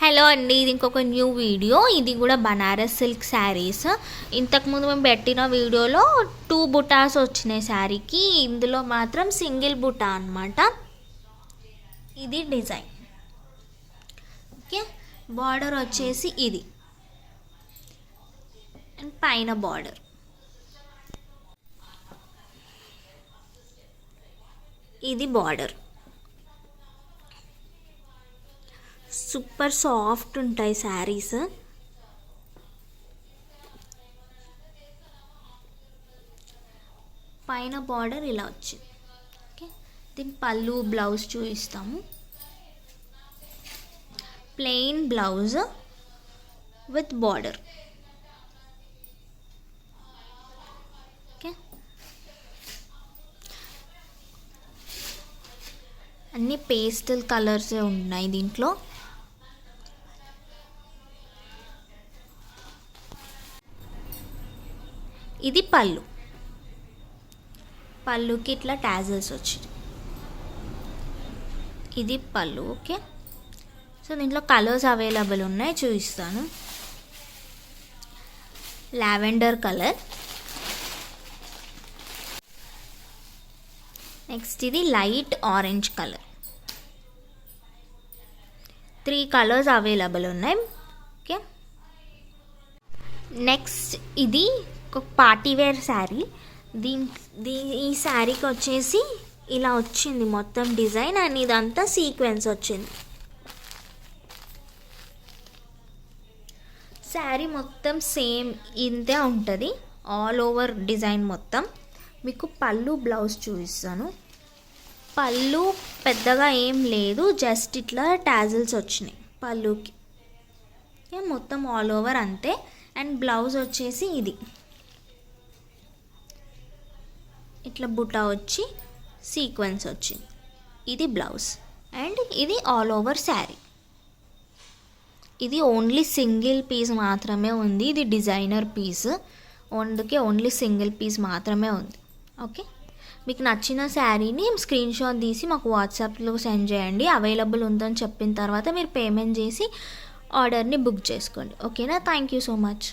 Hello అండి, ఇది ఇంకొక న్యూ వీడియో. ఇది కూడా బనారస్ సిల్క్ శారీస్. ఇంతకుముందు మేము పెట్టిన వీడియోలో 2 బుటాస్ వచ్చినాయి శారీకి. ఇందులో మాత్రం సింగిల్ బుటా అనమాట. ఇది డిజైన్. ఓకే, బార్డర్ వచ్చేసి ఇది అండ్ పైన బార్డర్. ఇది బార్డర్. సూపర్ సాఫ్ట్ ఉంటాయి శారీస్. పైన బార్డర్ ఇలా వచ్చింది. ఓకే, దీని పళ్ళు బ్లౌజ్ చూపిస్తాము. Plain blouse with border. Okay, అన్ని పేస్టల్ కలర్సే ఉన్నాయి దీంట్లో. ఇది పళ్ళు. పళ్ళుకి ఇట్లా టాజల్స్ వచ్చింది. ఇది పళ్ళు. ఓకే, సో దీంట్లో కలర్స్ అవైలబుల్ ఉన్నాయి, చూపిస్తాను. Lavender colour. నెక్స్ట్ ఇది light orange colour. 3 colours available ఉన్నాయి. ఓకే, నెక్స్ట్ ఇది ఒక పార్టీవేర్ శారీ. ఈ శారీకి వచ్చేసి ఇలా వచ్చింది మొత్తం డిజైన్, అండ్ ఇదంతా సీక్వెన్స్ వచ్చింది. శారీ మొత్తం సేమ్ ఇంతే ఉంటుంది, ఆల్ ఓవర్ డిజైన్ మొత్తం. మీకు పళ్ళు బ్లౌజ్ చూపిస్తాను. పళ్ళు పెద్దగా ఏం లేదు, జస్ట్ ఇట్లా టాజిల్స్ వచ్చినాయి పళ్ళుకి. మొత్తం ఆల్ ఓవర్ అంతే. అండ్ బ్లౌజ్ వచ్చేసి ఇది ఇట్లా బుటా వచ్చి సీక్వెన్స్ వచ్చింది. ఇది బ్లౌజ్ అండ్ ఇది ఆల్ ఓవర్ శారీ. ఇది ఓన్లీ సింగిల్ పీస్ మాత్రమే ఉంది. ఇది డిజైనర్ పీస్, అందుకే ఓన్లీ సింగిల్ పీస్ మాత్రమే ఉంది. ఓకే, మీకు నచ్చిన శారీని స్క్రీన్ షాట్ తీసి మాకు వాట్సాప్లో సెండ్ చేయండి. అవైలబుల్ ఉందని చెప్పిన తర్వాత మీరు పేమెంట్ చేసి ఆర్డర్ని బుక్ చేసుకోండి. ఓకేనా? Thank you so much.